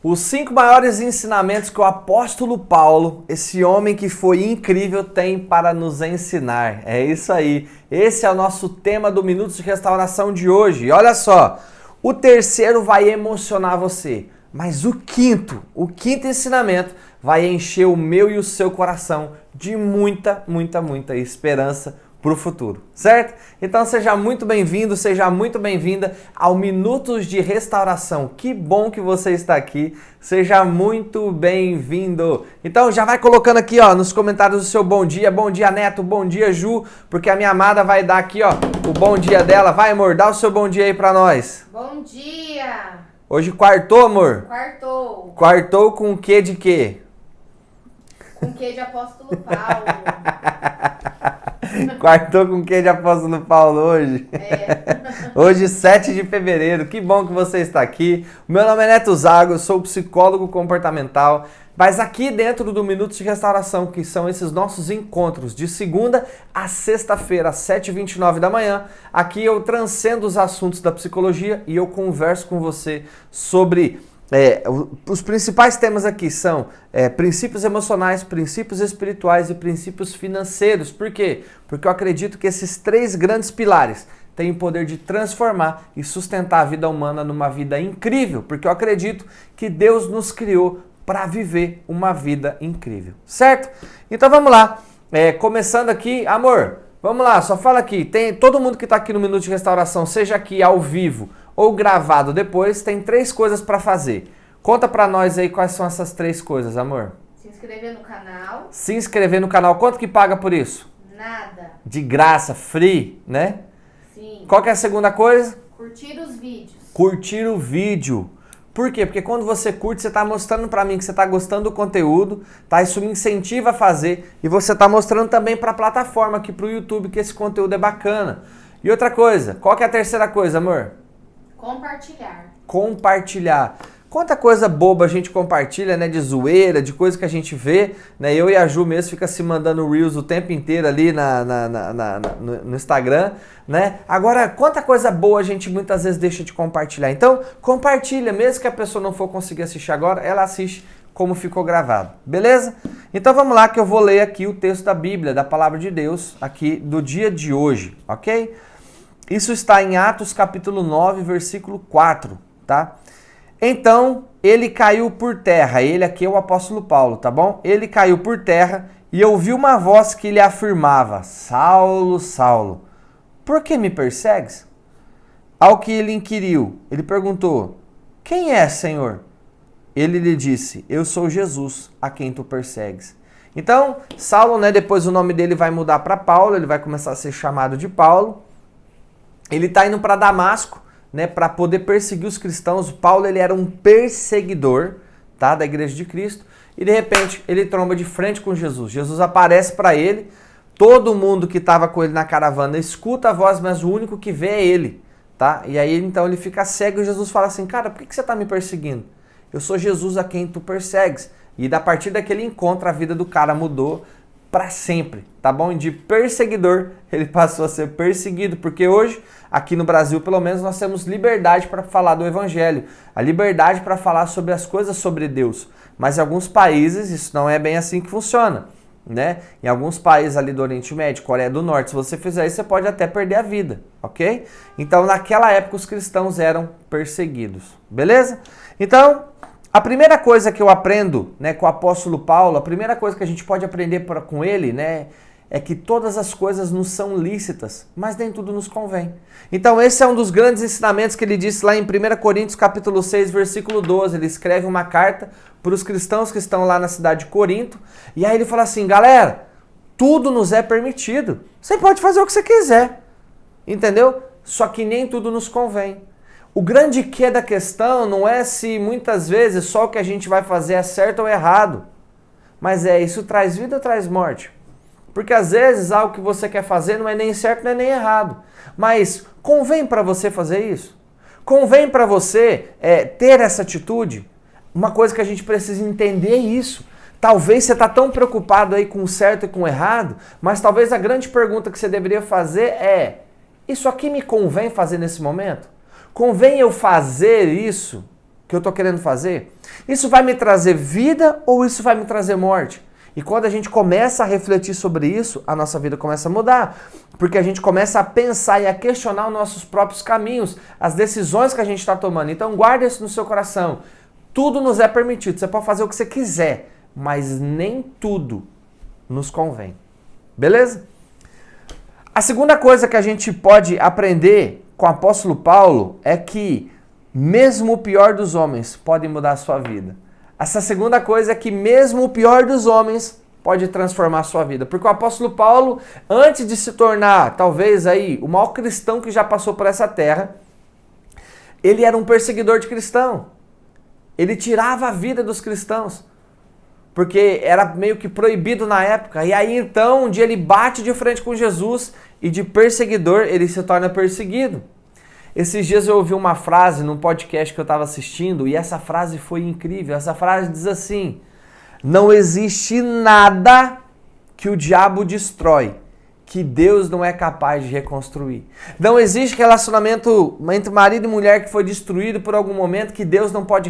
Os 5 maiores ensinamentos que o apóstolo Paulo, esse homem que foi incrível, tem para nos ensinar. É isso aí. Esse é o nosso tema do Minutos de Restauração de hoje. E olha só, o terceiro vai emocionar você, mas o quinto ensinamento vai encher o meu e o seu coração de muita esperança para o futuro, certo? Então seja muito bem-vindo, seja muito bem-vinda ao Minutos de Restauração. Que bom que você está aqui, seja muito bem-vindo. Então já vai colocando aqui nos comentários o seu bom dia Neto, bom dia Ju, porque a minha amada vai dar aqui o bom dia dela. Vai amor, dá o seu bom dia aí para nós. Bom dia! Hoje quartou, amor? Quartou. Quartou com o quê de quê? Com que de apóstolo Paulo. Quartou com quem de apóstolo Paulo hoje? Hoje, 7 de fevereiro. Que bom que você está aqui. Meu nome é Neto Zago, eu sou psicólogo comportamental. Mas aqui dentro do Minutos de Restauração, que são esses nossos encontros de segunda a sexta-feira, às 7h29 da manhã, aqui eu transcendo os assuntos da psicologia e eu converso com você sobre... os principais temas aqui são princípios emocionais, princípios espirituais e princípios financeiros. Por quê? Porque eu acredito que esses 3 grandes pilares têm o poder de transformar e sustentar a vida humana numa vida incrível. Porque eu acredito que Deus nos criou para viver uma vida incrível, certo? Então vamos lá. Começando aqui, amor, vamos lá, só fala aqui. Tem todo mundo que está aqui no Minuto de Restauração, seja aqui ao vivo ou gravado depois, tem 3 coisas para fazer. Conta para nós aí quais são essas 3 coisas, amor. Se inscrever no canal. Se inscrever no canal. Quanto que paga por isso? Nada. De graça, free, né? Sim. Qual que é a segunda coisa? Curtir os vídeos. Curtir o vídeo. Por quê? Porque quando você curte, você está mostrando para mim que você está gostando do conteúdo, tá? Isso me incentiva a fazer e você está mostrando também para a plataforma aqui, para o YouTube, que esse conteúdo é bacana. E outra coisa, qual que é a terceira coisa, amor? Compartilhar. Compartilhar. Quanta coisa boba a gente compartilha, né? De zoeira, de coisa que a gente vê, né? Eu e a Ju mesmo fica se mandando Reels o tempo inteiro ali no Instagram, né? Agora, quanta coisa boa a gente muitas vezes deixa de compartilhar. Então, compartilha, mesmo que a pessoa não for conseguir assistir agora, ela assiste como ficou gravado, beleza? Então vamos lá que eu vou ler aqui o texto da Bíblia, da Palavra de Deus, aqui do dia de hoje, ok? Isso está em Atos capítulo 9, versículo 4, tá? Então, ele caiu por terra, ele aqui é o apóstolo Paulo, tá bom? Ele caiu por terra e ouviu uma voz que lhe afirmava, Saulo, Saulo, por que me persegues? Ao que ele inquiriu, ele perguntou, quem é, Senhor? Ele lhe disse, eu sou Jesus, a quem tu persegues. Então, Saulo, né, depois o nome dele vai mudar para Paulo, ele vai começar a ser chamado de Paulo. Ele está indo para Damasco, né, para poder perseguir os cristãos. Paulo ele era um perseguidor, tá, da Igreja de Cristo. E de repente ele tromba de frente com Jesus. Jesus aparece para ele. Todo mundo que estava com ele na caravana escuta a voz, mas o único que vê é ele, tá? E aí então ele fica cego e Jesus fala assim, cara, por que você está me perseguindo? Eu sou Jesus a quem tu persegues. E a partir daquele encontro a vida do cara mudou para sempre, tá bom? De perseguidor, ele passou a ser perseguido, porque hoje, aqui no Brasil pelo menos, nós temos liberdade para falar do Evangelho, a liberdade para falar sobre as coisas sobre Deus, mas em alguns países isso não é bem assim que funciona, né? Em alguns países ali do Oriente Médio, Coreia do Norte, se você fizer isso, você pode até perder a vida, ok? Então, naquela época, os cristãos eram perseguidos, beleza? Então, a primeira coisa que eu aprendo, né, com o apóstolo Paulo, a primeira coisa que a gente pode aprender com ele, né, é que todas as coisas nos são lícitas, mas nem tudo nos convém. Então esse é um dos grandes ensinamentos que ele disse lá em 1 Coríntios capítulo 6, versículo 12. Ele escreve uma carta para os cristãos que estão lá na cidade de Corinto, e aí ele fala assim, galera, tudo nos é permitido. Você pode fazer o que você quiser, entendeu? Só que nem tudo nos convém. O grande quê da questão não é se muitas vezes só o que a gente vai fazer é certo ou errado, mas isso traz vida ou traz morte? Porque às vezes algo que você quer fazer não é nem certo nem errado, mas convém para você fazer isso? Convém para você ter essa atitude? Uma coisa que a gente precisa entender é isso. Talvez você está tão preocupado aí com o certo e com o errado, mas talvez a grande pergunta que você deveria fazer é, isso aqui me convém fazer nesse momento? Convém eu fazer isso? que eu estou querendo fazer? Isso vai me trazer vida ou isso vai me trazer morte? E quando a gente começa a refletir sobre isso, a nossa vida começa a mudar. Porque a gente começa a pensar e a questionar os nossos próprios caminhos, as decisões que a gente está tomando. Então guarda isso no seu coração. Tudo nos é permitido. Você pode fazer o que você quiser, mas nem tudo nos convém. Beleza? A segunda coisa que a gente pode aprender com o apóstolo Paulo é que mesmo o pior dos homens pode mudar a sua vida. Essa segunda coisa é que mesmo o pior dos homens pode transformar a sua vida. Porque o apóstolo Paulo, antes de se tornar, talvez aí, o maior cristão que já passou por essa terra, ele era um perseguidor de cristão. Ele tirava a vida dos cristãos. Porque era meio que proibido na época. E aí então, um dia ele bate de frente com Jesus e de perseguidor ele se torna perseguido. Esses dias eu ouvi uma frase num podcast que eu estava assistindo e essa frase foi incrível. Essa frase diz assim: não existe nada que o diabo destrói que Deus não é capaz de reconstruir. Não existe relacionamento entre marido e mulher que foi destruído por algum momento que Deus não pode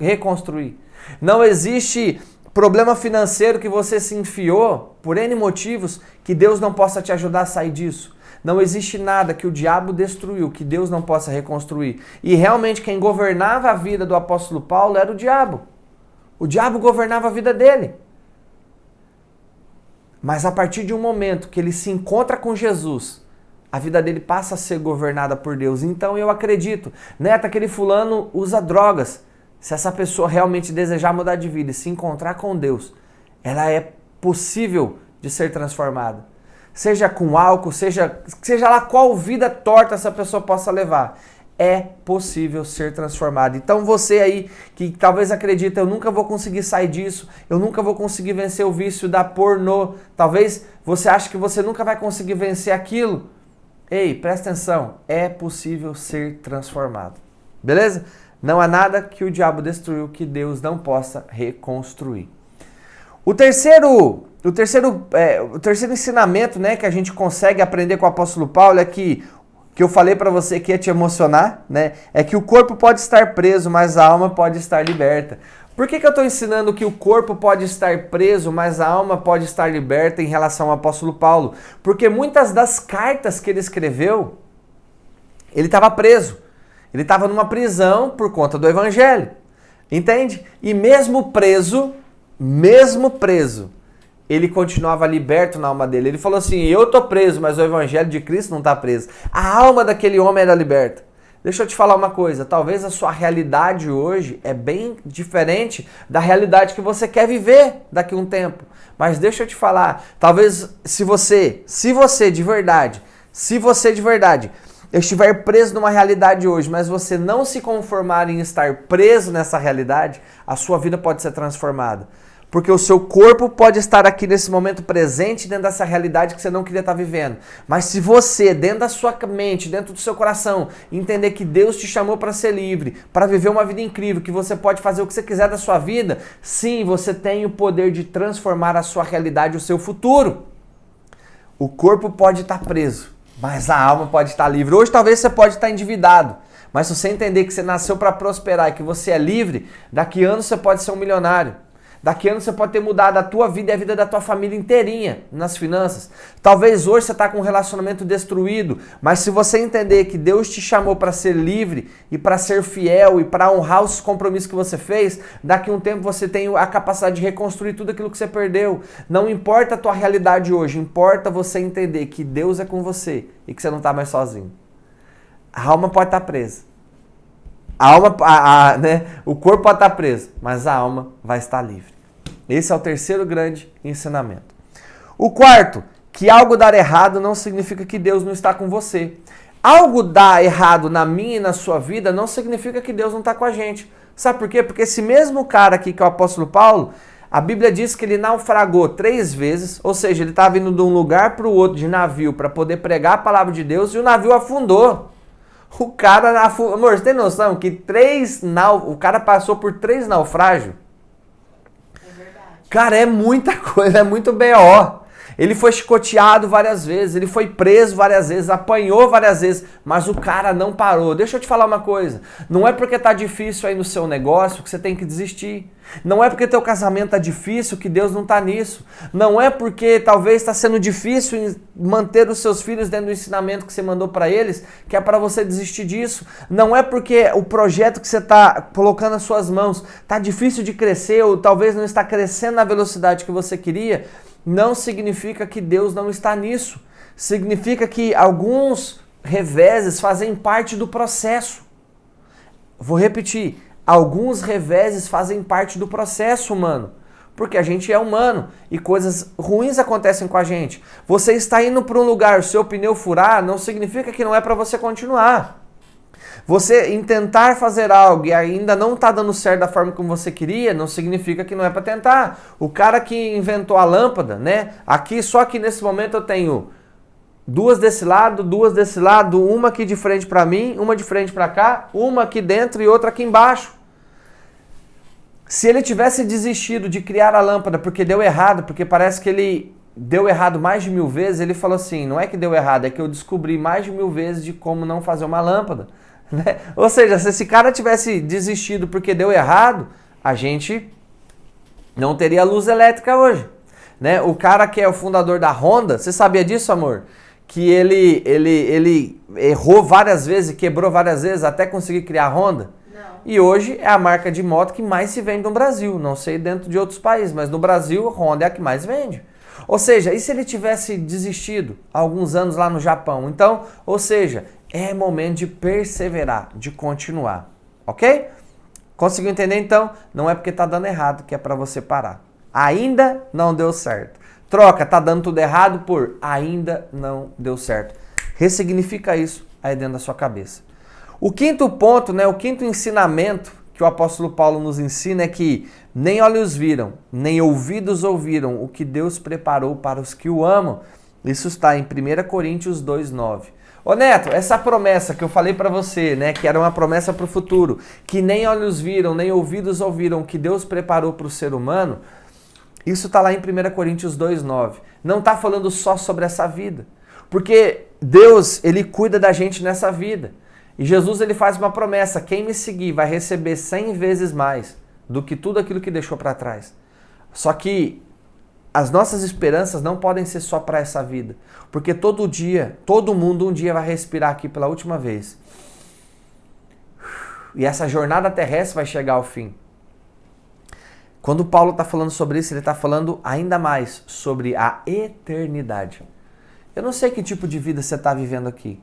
reconstruir. Não existe problema financeiro que você se enfiou por N motivos que Deus não possa te ajudar a sair disso. Não existe nada que o diabo destruiu que Deus não possa reconstruir. E realmente quem governava a vida do apóstolo Paulo era o diabo. O diabo governava a vida dele. Mas a partir de um momento que ele se encontra com Jesus, a vida dele passa a ser governada por Deus. Então eu acredito, Neto, aquele fulano usa drogas. Se essa pessoa realmente desejar mudar de vida e se encontrar com Deus, ela é possível de ser transformada. Seja com álcool, seja lá qual vida torta essa pessoa possa levar. É possível ser transformado. Então você aí que talvez acredita, eu nunca vou conseguir sair disso, eu nunca vou conseguir vencer o vício da pornô, talvez você ache que você nunca vai conseguir vencer aquilo. Ei, presta atenção, é possível ser transformado. Beleza? Não há nada que o diabo destruiu que Deus não possa reconstruir. O terceiro ensinamento, né, que a gente consegue aprender com o apóstolo Paulo é que eu falei para você que ia te emocionar, né? É que o corpo pode estar preso, mas a alma pode estar liberta. Por que eu estou ensinando que o corpo pode estar preso, mas a alma pode estar liberta em relação ao apóstolo Paulo? Porque muitas das cartas que ele escreveu, ele estava preso. Ele estava numa prisão por conta do evangelho. Entende? E mesmo preso, ele continuava liberto na alma dele. Ele falou assim, eu tô preso, mas o evangelho de Cristo não está preso. A alma daquele homem era liberta. Deixa eu te falar uma coisa, talvez a sua realidade hoje é bem diferente da realidade que você quer viver daqui a um tempo. Mas deixa eu te falar, talvez se você de verdade estiver preso numa realidade hoje, mas você não se conformar em estar preso nessa realidade, a sua vida pode ser transformada. Porque o seu corpo pode estar aqui nesse momento presente dentro dessa realidade que você não queria estar vivendo. Mas se você, dentro da sua mente, dentro do seu coração, entender que Deus te chamou para ser livre, para viver uma vida incrível, que você pode fazer o que você quiser da sua vida, sim, você tem o poder de transformar a sua realidade, o seu futuro. O corpo pode estar preso, mas a alma pode estar livre. Hoje talvez você pode estar endividado, mas se você entender que você nasceu para prosperar e que você é livre, daqui a anos você pode ser um milionário. Daqui a anos você pode ter mudado a tua vida e a vida da tua família inteirinha nas finanças. Talvez hoje você está com um relacionamento destruído, mas se você entender que Deus te chamou para ser livre e para ser fiel e para honrar os compromissos que você fez, daqui a um tempo você tem a capacidade de reconstruir tudo aquilo que você perdeu. Não importa a tua realidade hoje, importa você entender que Deus é com você e que você não está mais sozinho. A alma pode estar presa. O corpo pode estar preso, mas a alma vai estar livre. Esse é o terceiro grande ensinamento. O quarto, que algo dar errado não significa que Deus não está com você. Algo dar errado na minha e na sua vida não significa que Deus não está com a gente. Sabe por quê? Porque esse mesmo cara aqui, que é o apóstolo Paulo, a Bíblia diz que ele naufragou 3 vezes, ou seja, ele estava indo de um lugar para o outro de navio para poder pregar a palavra de Deus e o navio afundou. O cara afundou. Amor, você tem noção que o cara passou por 3 naufrágios? É verdade. Cara, é muita coisa, é muito B.O. Ele foi chicoteado várias vezes, ele foi preso várias vezes, apanhou várias vezes, mas o cara não parou. Deixa eu te falar uma coisa, não é porque tá difícil aí no seu negócio que você tem que desistir. Não é porque teu casamento tá difícil que Deus não tá nisso. Não é porque talvez está sendo difícil manter os seus filhos dentro do ensinamento que você mandou para eles que é para você desistir disso. Não é porque o projeto que você está colocando nas suas mãos tá difícil de crescer ou talvez não está crescendo na velocidade que você queria. Não significa que Deus não está nisso. Significa que alguns reveses fazem parte do processo. Vou repetir. Alguns reveses fazem parte do processo humano. Porque a gente é humano e coisas ruins acontecem com a gente. Você está indo para um lugar, o seu pneu furar, não significa que não é para você continuar. Você tentar fazer algo e ainda não está dando certo da forma como você queria, não significa que não é para tentar. O cara que inventou a lâmpada, né? Só que nesse momento eu tenho duas desse lado, uma aqui de frente para mim, uma de frente para cá, uma aqui dentro e outra aqui embaixo. Se ele tivesse desistido de criar a lâmpada porque deu errado, porque parece que ele deu errado mais de 1000 vezes, ele falou assim, não é que deu errado, é que eu descobri mais de 1000 vezes de como não fazer uma lâmpada. Né? Ou seja, se esse cara tivesse desistido porque deu errado, a gente não teria luz elétrica hoje. Né? O cara que é o fundador da Honda, você sabia disso, amor? Que ele errou várias vezes, quebrou várias vezes até conseguir criar a Honda? E hoje é a marca de moto que mais se vende no Brasil. Não sei dentro de outros países, mas no Brasil a Honda é a que mais vende. Ou seja, e se ele tivesse desistido há alguns anos lá no Japão? Então, ou seja, é momento de perseverar, de continuar. Ok? Conseguiu entender então? Não é porque tá dando errado que é para você parar. Ainda não deu certo. Troca, tá dando tudo errado por ainda não deu certo. Ressignifica isso aí dentro da sua cabeça. O quinto ponto, né, o quinto ensinamento que o apóstolo Paulo nos ensina é que nem olhos viram, nem ouvidos ouviram o que Deus preparou para os que o amam. Isso está em 1 Coríntios 2:9. Ô Neto, essa promessa que eu falei para você, né, que era uma promessa para o futuro, que nem olhos viram, nem ouvidos ouviram o que Deus preparou para o ser humano, isso está lá em 1 Coríntios 2:9. Não está falando só sobre essa vida, porque Deus, ele cuida da gente nessa vida. E Jesus ele faz uma promessa, quem me seguir vai receber 100 vezes mais do que tudo aquilo que deixou para trás. Só que as nossas esperanças não podem ser só para essa vida, porque todo dia, todo mundo um dia vai respirar aqui pela última vez. E essa jornada terrestre vai chegar ao fim. Quando Paulo está falando sobre isso, ele está falando ainda mais sobre a eternidade. Eu não sei que tipo de vida você está vivendo aqui,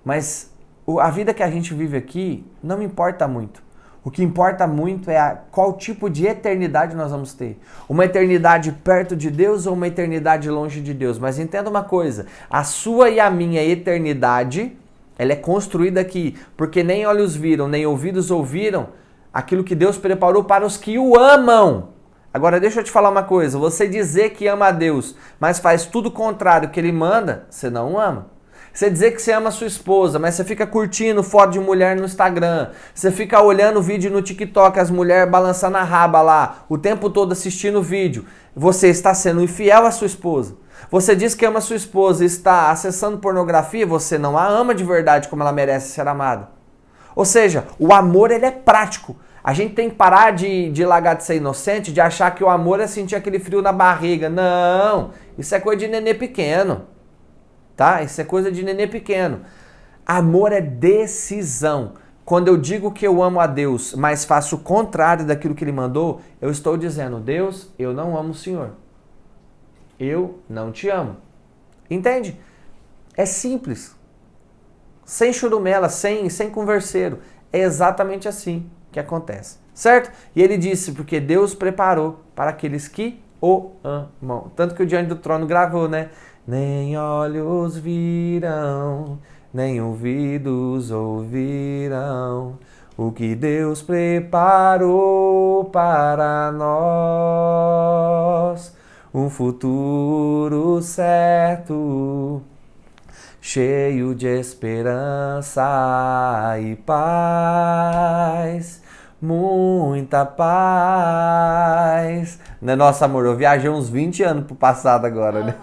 mas a vida que a gente vive aqui não me importa muito. O que importa muito é qual tipo de eternidade nós vamos ter. Uma eternidade perto de Deus ou uma eternidade longe de Deus. Mas entenda uma coisa, a sua e a minha eternidade, ela é construída aqui, porque nem olhos viram, nem ouvidos ouviram aquilo que Deus preparou para os que o amam. Agora deixa eu te falar uma coisa, você dizer que ama a Deus, mas faz tudo o contrário que Ele manda, você não o ama. Você dizer que você ama a sua esposa, mas você fica curtindo foto de mulher no Instagram, você fica olhando vídeo no TikTok, as mulheres balançando a raba lá, o tempo todo assistindo vídeo, você está sendo infiel à sua esposa. Você diz que ama a sua esposa e está acessando pornografia, você não a ama de verdade como ela merece ser amada. Ou seja, o amor ele é prático. A gente tem que parar de largar de ser inocente, de achar que o amor é sentir aquele frio na barriga. Não, isso é coisa de nenê pequeno. Tá? Isso é coisa de nenê pequeno. Amor é decisão. Quando eu digo que eu amo a Deus, mas faço o contrário daquilo que Ele mandou, eu estou dizendo, Deus, eu não amo o Senhor. Eu não te amo. Entende? É simples. Sem churumela, sem converseiro. É exatamente assim que acontece. Certo? E ele disse, porque Deus preparou para aqueles que o amam. Tanto que o Diante do Trono gravou, né? Nem olhos viram, nem ouvidos ouvirão o que Deus preparou para nós. Um futuro certo, cheio de esperança e paz. Muita paz. Né, nossa, amor, eu viajei uns 20 anos pro passado agora, né?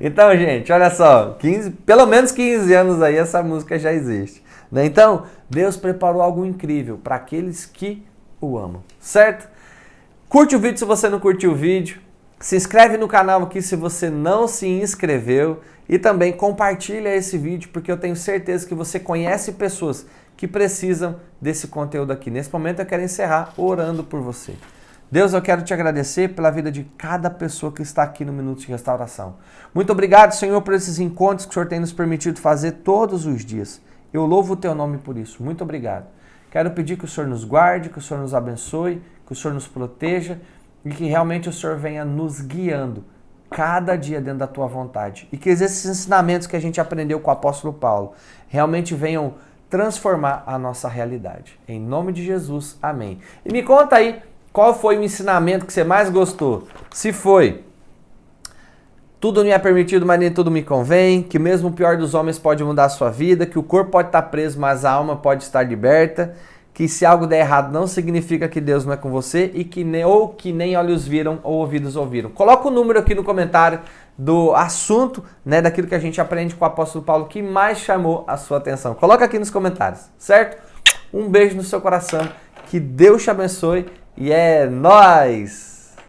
Então, gente, olha só, pelo menos 15 anos aí essa música já existe. Né? Então, Deus preparou algo incrível para aqueles que o amam, certo? Curte o vídeo se você não curtiu o vídeo. Se inscreve no canal aqui se você não se inscreveu. E também compartilha esse vídeo, porque eu tenho certeza que você conhece pessoas que precisam desse conteúdo aqui. Nesse momento eu quero encerrar orando por você. Deus, eu quero te agradecer pela vida de cada pessoa que está aqui no Minuto de Restauração. Muito obrigado, Senhor, por esses encontros que o Senhor tem nos permitido fazer todos os dias. Eu louvo o teu nome por isso. Muito obrigado. Quero pedir que o Senhor nos guarde, que o Senhor nos abençoe, que o Senhor nos proteja e que realmente o Senhor venha nos guiando cada dia dentro da tua vontade. E que esses ensinamentos que a gente aprendeu com o apóstolo Paulo realmente venham transformar a nossa realidade. Em nome de Jesus, amém. E me conta aí, qual foi o ensinamento que você mais gostou? Se foi, tudo me é permitido, mas nem tudo me convém, que mesmo o pior dos homens pode mudar a sua vida, que o corpo pode estar preso, mas a alma pode estar liberta, que se algo der errado não significa que Deus não é com você e que nem olhos viram ou ouvidos ouviram. Coloca o número aqui no comentário do assunto, né, daquilo que a gente aprende com o apóstolo Paulo que mais chamou a sua atenção. Coloca aqui nos comentários, certo? Um beijo no seu coração, que Deus te abençoe e é nóis!